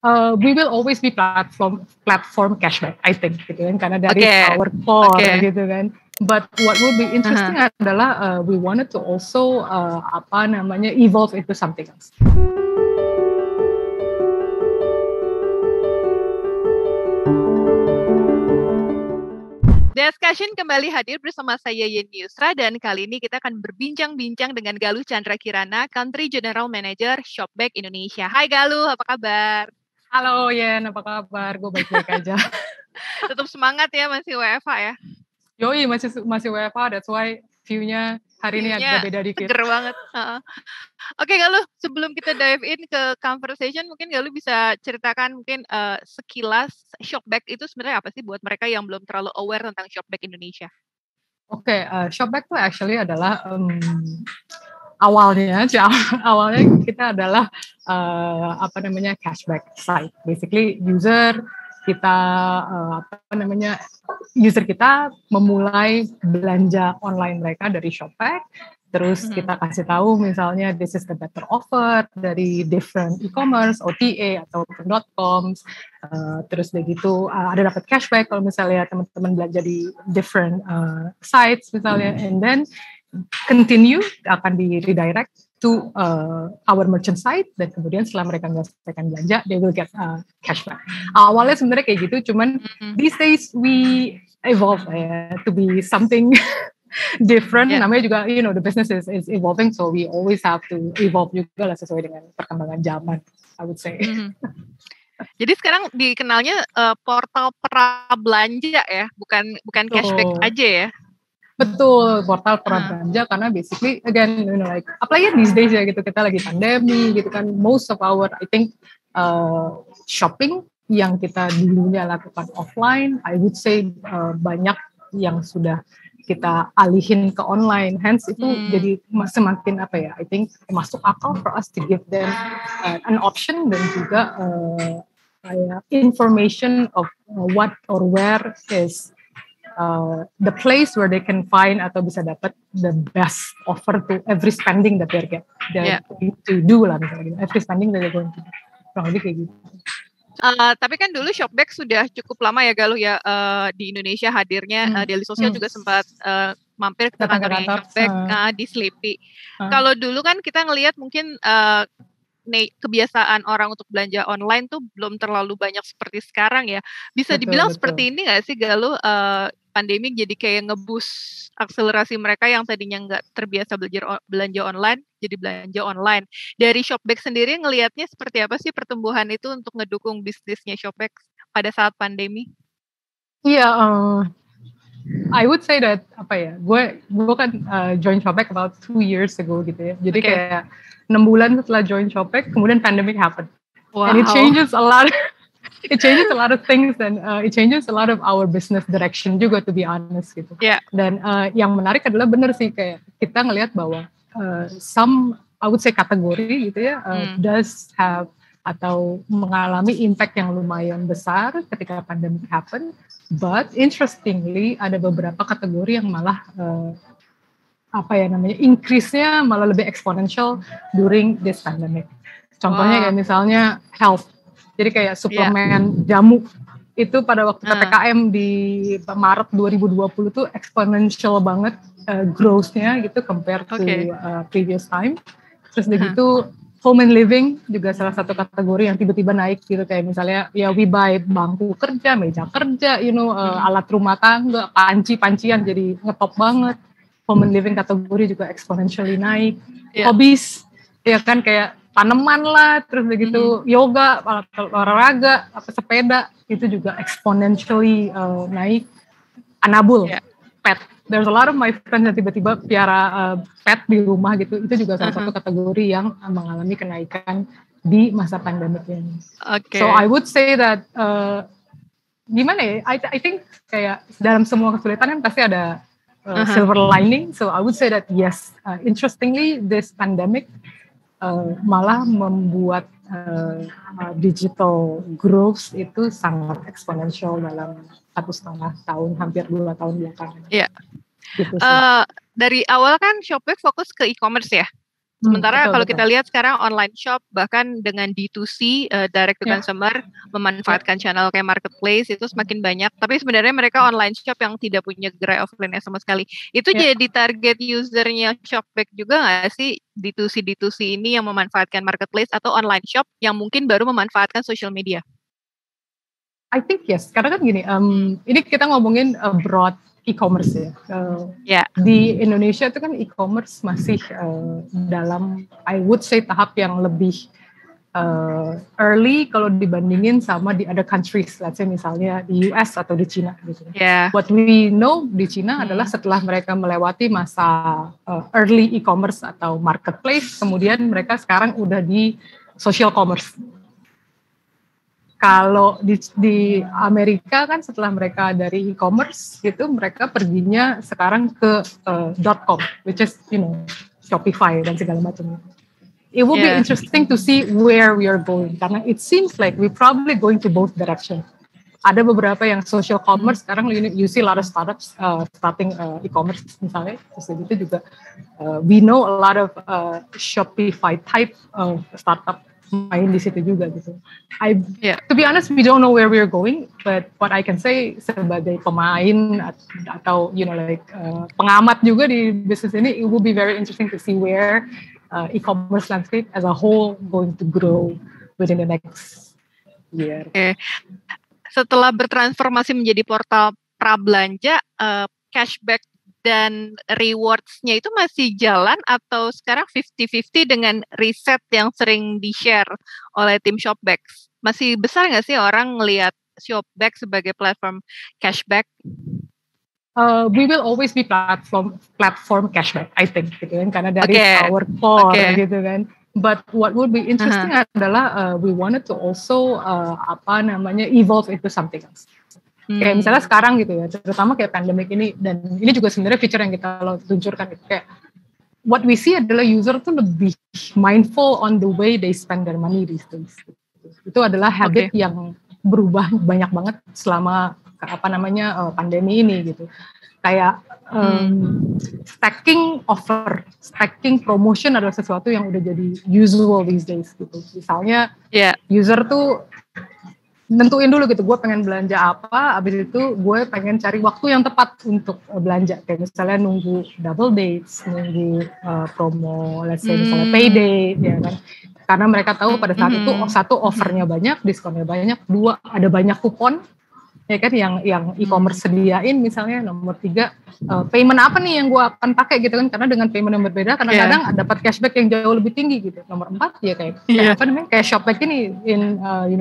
We will always be platform cashback, I think, gitu kan, karena dari our core, gitu kan. But what would be interesting adalah we wanted to also evolve into something else. Discussion kembali hadir bersama saya Yeni Yusra, dan kali ini kita akan berbincang-bincang dengan Galuh Chandra Kirana, Country General Manager Shopback Indonesia. Hai Galuh, apa kabar? Halo Yen, apa kabar? Gue baik-baik aja. Tetap semangat ya, masih WFH ya? Yoi, masih WFH, that's why view-nya hari ini agak beda dikit. Seger banget. Oke Galuh, sebelum kita dive in ke conversation, mungkin Galuh bisa ceritakan mungkin sekilas Shopback itu sebenarnya apa sih buat mereka yang belum terlalu aware tentang Shopback Indonesia? Oke, Shopback itu actually adalah awalnya kita adalah cashback site. Basically user kita memulai belanja online mereka dari Shopback. Terus kita kasih tahu misalnya this is the better offer dari different e-commerce, OTA atau .com. Terus begitu ada dapat cashback kalau misalnya teman-teman belanja di different sites misalnya, and then continue akan di redirect to our merchant site, dan kemudian setelah mereka menyelesaikan belanja, they will get cashback. Awalnya sebenarnya kayak gitu, cuman these days we evolve to be something different. Namanya juga, the business is evolving, so we always have to evolve juga lah sesuai dengan perkembangan zaman, I would say. Jadi sekarang dikenalnya portal pra-belanja ya, bukan cashback aja ya? Betul, portal pra-belanja, karena basically again, apalagi these days ya gitu, kita lagi pandemi gitu kan, most of our I think shopping yang kita dulunya lakukan offline, I would say banyak yang sudah kita alihin ke online, hence itu jadi semakin I think masuk akal for us to give them an option, dan juga information of what or where is the place where they can find atau bisa dapat the best offer to every spending that they're going to do lah, misalnya every spending that they're going to do, kurang lebih kayak gitu. Tapi kan dulu Shopback sudah cukup lama ya Galuh ya di Indonesia hadirnya. Daily Social juga sempat mampir ke kantornya Shopback di Sleepy. Kalau dulu kan kita ngelihat mungkin kebiasaan orang untuk belanja online tuh belum terlalu banyak seperti sekarang ya. Bisa dibilang seperti ini nggak sih Galuh? Pandemi jadi kayak nge-boost akselerasi mereka yang tadinya nggak terbiasa belanja online, jadi belanja online. Dari Shopback sendiri ngelihatnya seperti apa sih pertumbuhan itu untuk ngedukung bisnisnya Shopback pada saat pandemi? Iya, I would say that gue kan join Shopback about 2 years ago gitu ya. Jadi kayak 6 bulan setelah join Shopback, kemudian pandemic happened. Wow. And it changes a lot. It changes a lot of things, and it changes a lot of our business direction juga, to be honest gitu. Yeah. Dan yang menarik adalah benar sih, kayak kita ngelihat bahwa some I would say kategori gitu ya does have atau mengalami impact yang lumayan besar ketika pandemic happen, but interestingly ada beberapa kategori yang malah increase-nya malah lebih exponential during this pandemic. Contohnya kayak misalnya health. Jadi kayak suplemen jamu itu pada waktu PPKM di Maret 2020 tuh exponential banget growth-nya gitu compared to previous time. Terus begitu home and living juga salah satu kategori yang tiba-tiba naik gitu, kayak misalnya we buy bangku kerja, meja kerja, alat rumah tangga, panci-pancian jadi ngetop banget. Home and living kategori juga exponentially naik. Hobbies ya kan, kayak tanaman lah, terus begitu yoga, olahraga, sepeda itu juga exponentially naik. Anabul, pet. There's a lot of my friends yang tiba-tiba piara pet di rumah gitu. Itu juga salah satu kategori yang mengalami kenaikan di masa pandemik ini. So I would say that gimana ya? I think kayak dalam semua kesulitan kan pasti ada silver lining. So I would say that yes, interestingly this pandemic malah membuat digital growth itu sangat eksponensial dalam 1,5 tahun, hampir 2 tahun belakangan. Iya. Gitu dari awal kan Shopback fokus ke e-commerce ya. Sementara kalau kita lihat sekarang online shop bahkan dengan D2C direct to consumer memanfaatkan channel kayak marketplace itu semakin banyak. Tapi sebenarnya mereka online shop yang tidak punya gerai offline sama sekali. Itu jadi target usernya Shopback juga nggak sih D2C ini yang memanfaatkan marketplace atau online shop yang mungkin baru memanfaatkan social media? I think yes. Karena kan gini, ini kita ngomongin broad e-commerce ya. Di Indonesia itu kan e-commerce masih dalam I would say tahap yang lebih early kalau dibandingin sama di other countries, let's say misalnya di US atau di China gitu. What we know di China adalah setelah mereka melewati masa early e-commerce atau marketplace, kemudian mereka sekarang udah di social commerce. Kalau di Amerika kan setelah mereka dari e-commerce gitu, mereka perginya sekarang ke .com, which is Shopify dan segala macam. It will be interesting to see where we are going karena it seems like we probably going to both direction. Ada beberapa yang social commerce sekarang you see a lot of startups starting e-commerce misalnya, terus itu juga we know a lot of Shopify type of startup main di situ juga gitu. To be honest, we don't know where we're going, but what I can say sebagai pemain atau pengamat juga di bisnis ini, it will be very interesting to see where e-commerce landscape as a whole going to grow within the next year. Setelah bertransformasi menjadi portal prabelanja, cashback dan rewards-nya itu masih jalan atau sekarang 50-50 dengan riset yang sering di-share oleh tim Shopback? Masih besar nggak sih orang ngelihat Shopback sebagai platform cashback? We will always be platform cashback, I think, gitu kan, karena dari our core, gitu kan. But what would be interesting adalah we wanted to also evolve into something else. Kayak misalnya sekarang gitu ya, terutama kayak pandemic ini, dan ini juga sebenarnya feature yang kita luncurkan gitu, kayak what we see adalah user tuh lebih mindful on the way they spend their money these days. Itu adalah habit yang berubah banyak banget selama pandemi ini gitu. Kayak stacking offer, stacking promotion adalah sesuatu yang udah jadi usual these days gitu. Misalnya user tuh nentuin dulu gitu, gue pengen belanja apa, abis itu gue pengen cari waktu yang tepat untuk belanja, kayak misalnya nunggu double dates, nunggu promo, let's say misalnya payday, ya kan, karena mereka tahu pada saat itu satu offernya banyak, diskonnya banyak, dua ada banyak kupon, ya kan, yang e-commerce sediain, misalnya nomor 3 payment apa nih yang gue akan pakai gitu kan, karena dengan payment yang berbeda kadang-kadang dapat cashback yang jauh lebih tinggi gitu. Nomor 4 ya kayak Shopback ini in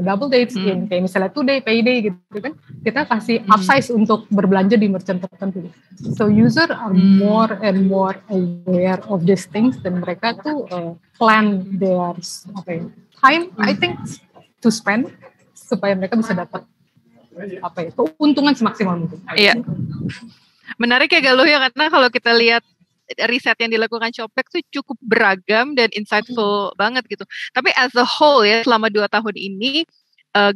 double dates, in kayak misalnya today payday gitu kan, kita kasih upsize untuk berbelanja di merchant tertentu. So user are more and more aware of these things, dan mereka tuh plan their time, I think, to spend supaya mereka bisa dapat keuntungan semaksimal mungkin. Iya. Menarik ya Galuh ya, karena kalau kita lihat riset yang dilakukan Shopback tuh cukup beragam dan insightful banget gitu. Tapi as a whole ya, selama 2 tahun ini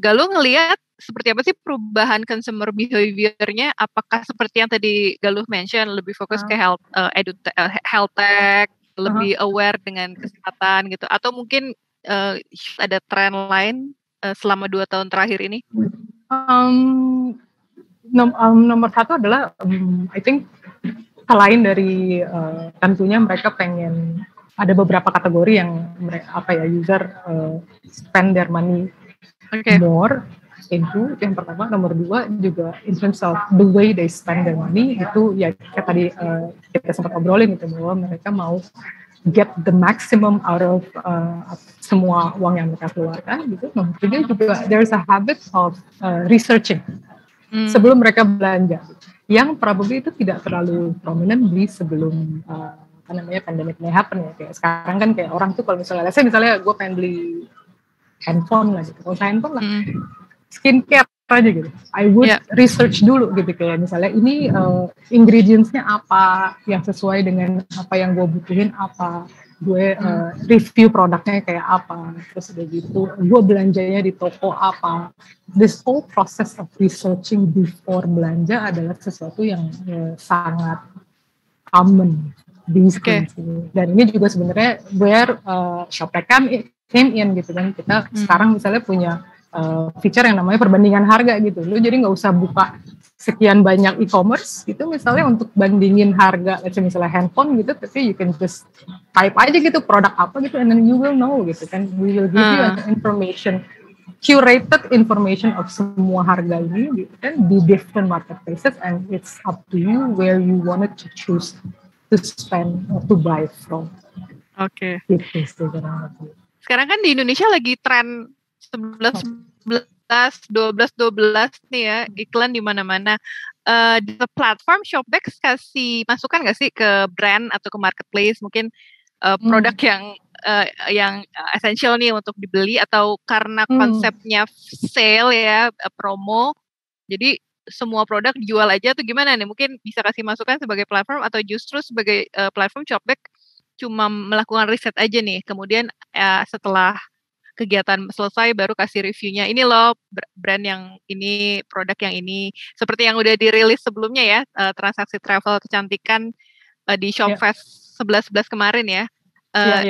Galuh ngelihat seperti apa sih perubahan consumer behavior-nya? Apakah seperti yang tadi Galuh mention, lebih fokus ke health tech, lebih aware dengan kesehatan gitu, atau mungkin ada tren lain selama 2 tahun terakhir ini? Nomor 1 adalah I think selain dari tentunya mereka pengen ada beberapa kategori yang user spend their money more into, yang pertama. Nomor 2 juga in terms of the way they spend their money, itu ya kayak tadi kita sempat obrolin gitu, bahwa mereka mau get the maximum out of semua uang yang mereka keluarkan gitu. Nomor 3 juga there's a habit of researching sebelum mereka belanja, yang probably itu tidak terlalu prominent di sebelum pandemic may happen ya. Kayak sekarang kan kayak orang tuh kalau misalnya gue pengen beli handphone lah gitu, kalau handphone lah skincare aja gitu, I would research dulu gitu, kayak misalnya ini ingredients-nya apa yang sesuai dengan apa yang gue butuhin, apa gue review produknya kayak apa, terus udah gitu gue belanjanya di toko apa. This whole process of researching before belanja adalah sesuatu yang sangat common these things. Dan ini juga sebenarnya where Shopback came in gitu kan. Kita sekarang misalnya punya feature yang namanya perbandingan harga gitu. Lu jadi nggak usah buka sekian banyak e-commerce gitu misalnya untuk bandingin harga, misalnya handphone gitu, tapi you can just type aja gitu produk apa gitu, and then you will know gitu kan. We will give you an information, curated information of semua harga ini gitu kan di different marketplaces, and it's up to you where you wanted to choose to spend or to buy from. Oke. Gitu, sekarang kan di Indonesia lagi tren 12 nih ya, iklan di mana-mana. Di platform Shopback kasih masukan nggak sih ke brand atau ke marketplace mungkin produk yang essential nih untuk dibeli, atau karena konsepnya sale ya, promo, jadi semua produk dijual aja tuh gimana nih? Mungkin bisa kasih masukan sebagai platform, atau justru sebagai platform Shopback cuma melakukan riset aja nih, kemudian setelah kegiatan selesai baru kasih reviewnya, ini loh brand yang ini, produk yang ini, seperti yang udah dirilis sebelumnya ya, transaksi travel kecantikan di Shopfest 11 kemarin ya.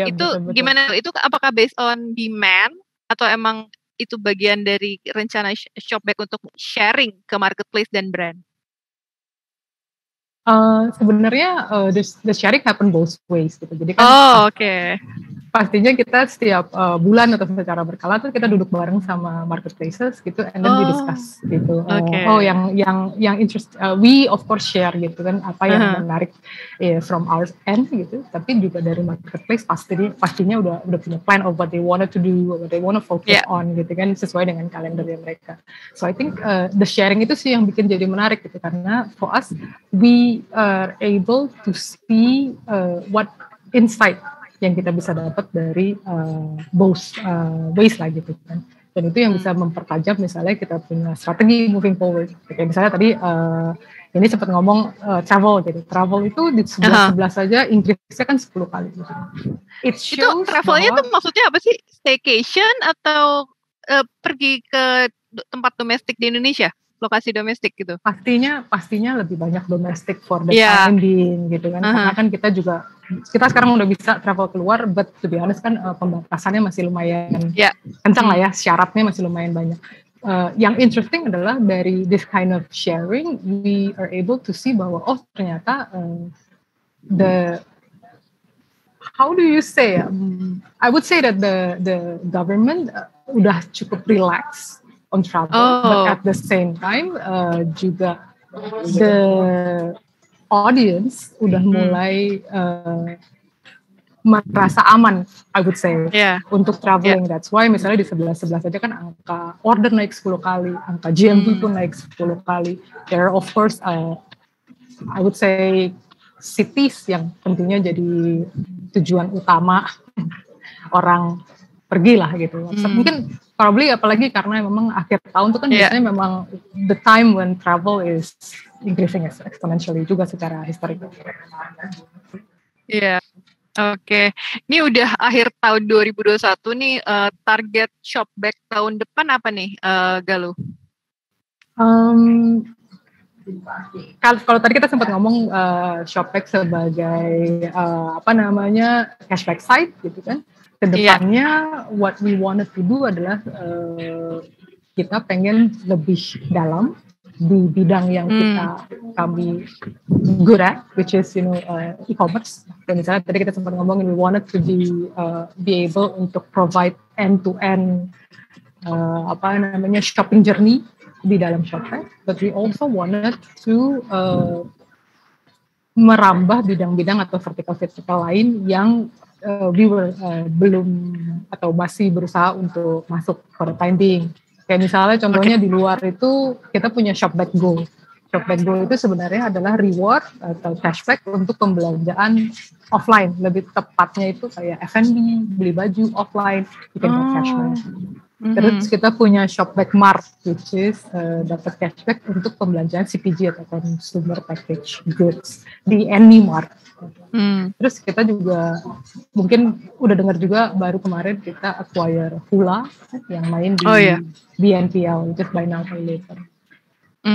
Itu betul. Gimana? Itu apakah based on demand atau emang itu bagian dari rencana Shopback untuk sharing ke marketplace dan brand? Sebenarnya the sharing happen both ways gitu. Jadi kan pastinya kita setiap bulan atau secara berkala tuh kita duduk bareng sama marketplaces gitu, and then we discuss gitu. Yang interest, we of course share gitu kan apa yang menarik from our end gitu. Tapi juga dari marketplace pastinya udah punya plan of what they wanted to do, what they wanna focus on gitu kan, sesuai dengan kalendernya mereka. So I think the sharing itu sih yang bikin jadi menarik gitu, karena for us we are able to see what insight yang kita bisa dapat dari both ways lah gitu kan. Dan itu yang bisa mempertajam misalnya kita punya strategi moving forward. Kayak misalnya tadi ini sempat ngomong travel gitu. Travel itu di sebelah saja increase-nya kan 10 kali gitu. Itu travelnya tuh maksudnya apa sih? Staycation atau pergi ke tempat domestik di Indonesia? Lokasi domestik gitu? Pastinya lebih banyak domestik for the time being gitu kan. Karena kan kita sekarang udah bisa travel keluar, but to be honest kan pembatasannya masih lumayan kencang lah ya, syaratnya masih lumayan banyak. Yang interesting adalah dari this kind of sharing, we are able to see bahwa ternyata how do you say? I would say that the government udah cukup relax on travel, but at the same time juga the audience udah mulai merasa aman, I would say, untuk traveling. That's why misalnya di sebelah saja kan angka order naik 10 kali, angka GMV pun naik 10 kali. There are of course I would say cities yang tentunya jadi tujuan utama orang pergi lah gitu. Mungkin probably apalagi karena memang akhir tahun tuh kan biasanya memang the time when travel is increasing exponentially juga secara historical. Oke. Ini udah akhir tahun 2021 nih, target Shopback tahun depan apa nih, Galuh? Kalau tadi kita sempat ngomong Shopback sebagai cashback site gitu kan. Kedepannya what we wanted to do adalah kita pengen lebih dalam di bidang yang kami good at, which is e-commerce. Dan misalnya tadi kita sempat ngomongin we wanted to be able untuk provide end-to-end shopping journey di dalam Shopback, but we also wanted to merambah bidang-bidang atau vertikal lain yang we were belum atau masih berusaha untuk masuk for the time being. Kayak misalnya contohnya di luar itu kita punya Shopback Go. Shopback Go itu sebenarnya adalah reward atau cashback untuk pembelanjaan offline. Lebih tepatnya itu kayak F&B, beli baju offline, you can get cashback. Terus kita punya Shopback Mart, which is dapat cashback untuk pembelanjaan CPG atau consumer package goods di any mart. Terus kita juga mungkin udah dengar juga baru kemarin kita acquire Hula yang main di BNPL, which is buy now pay later.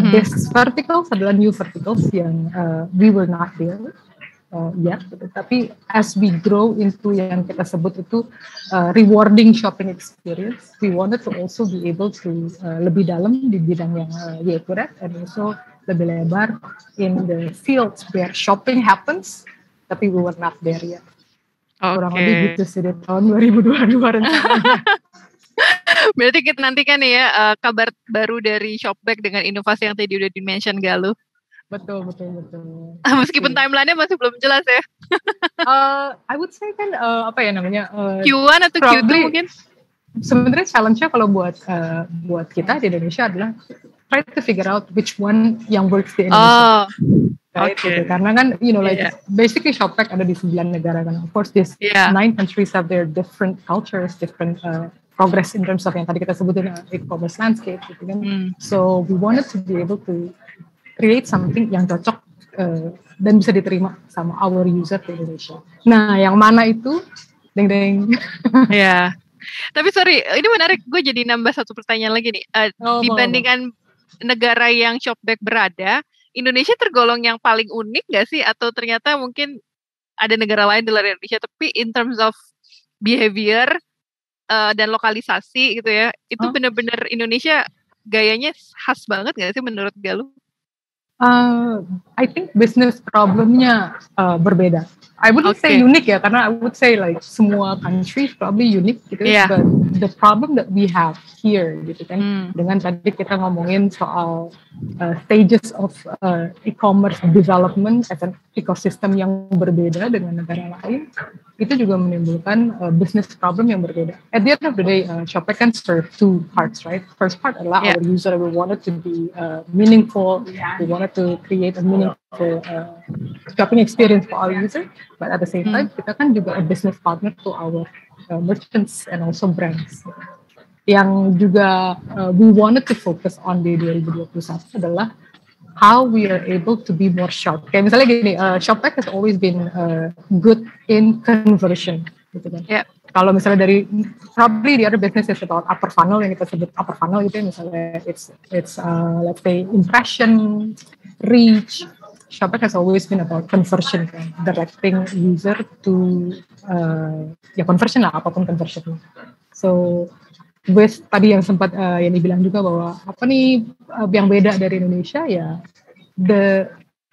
This verticals adalah new verticals yang we will not build. ya, gitu. Tapi as we grow into yang kita sebut itu rewarding shopping experience, we wanted to also be able to lebih dalam di bidang yang we are good at, and also lebih lebar in the fields where shopping happens, tapi we were not there yet. Kurang lebih gitu sih di tahun 2022 rencananya. Berarti kita nantikan ya kabar baru dari Shopback dengan inovasi yang tadi udah di-mention Galuh. Betul. Meskipun timeline-nya masih belum jelas ya. I would say kan apa ya namanya Q1 atau Q2 mungkin. Sebenarnya challenge-nya kalau buat kita di Indonesia adalah try to figure out which one yang works di Indonesia. Right? Gitu. Karena kan basically Shopback ada di 9 negara kan. Of course these 9 countries have their different cultures, different progress in terms of yang tadi kita sebutin e-commerce landscape gitu kan. So we wanted to be able to create something yang cocok dan bisa diterima sama our user di Indonesia. Nah, yang mana itu? Deng. Ya. Tapi sorry, ini menarik. Gue jadi nambah satu pertanyaan lagi nih. Dibandingkan negara yang Shopback berada, Indonesia tergolong yang paling unik nggak sih? Atau ternyata mungkin ada negara lain di luar Indonesia, tapi in terms of behavior dan lokalisasi gitu ya, itu benar-benar Indonesia gayanya khas banget nggak sih menurut Galuh? I think business problemnya berbeda. I wouldn't say unique ya, karena I would say like semua country probably unique gitu. But the problem that we have here gitu kan, dengan tadi kita ngomongin soal stages of e-commerce development as an ecosystem yang berbeda dengan negara lain, itu juga menimbulkan business problem yang berbeda. At the end of the day, Shopback can serve two parts, right? First part adalah our user, we wanted to be meaningful, we wanted to create a meaningful shopping experience for our user, but at the same time, kita kan juga a business partner to our merchants and also brands. Yang juga we wanted to focus on di 2021 adalah how we are able to be more sharp. Kayak misalnya gini, Shopback has always been good in conversion, gitu kan. Kalau misalnya dari probably the other business is about upper funnel, yang kita sebut upper funnel gitu ya, misalnya it's let's say impression, reach. Shopback has always been about conversion, kan, directing user to conversion lah, apapun conversion. So with tadi yang sempat yang dibilang juga bahwa apa nih yang beda dari Indonesia ya,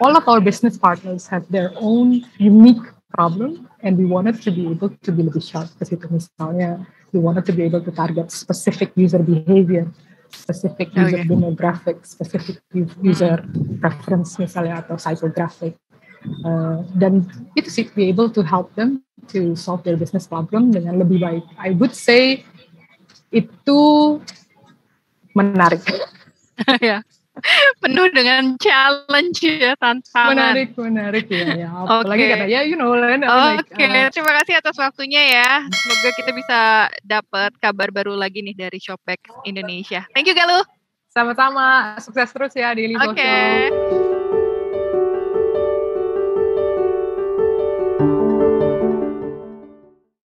all of our business partners have their own unique problem, and we wanted to be able to be lebih sharp ke situ. Misalnya we wanted to be able to target specific user behavior, specific user demographic, specific user preference misalnya, atau psychographic, dan itu sih be able to help them to solve their business problem dengan lebih baik. I would say itu menarik. Ya, penuh dengan challenge ya, tantangan. Menarik ya. Apalagi kata ya, terima kasih atas waktunya ya. Semoga kita bisa dapat kabar baru lagi nih dari Shopback Indonesia. Thank you Galuh. Sama-sama, sukses terus ya di Libo Show.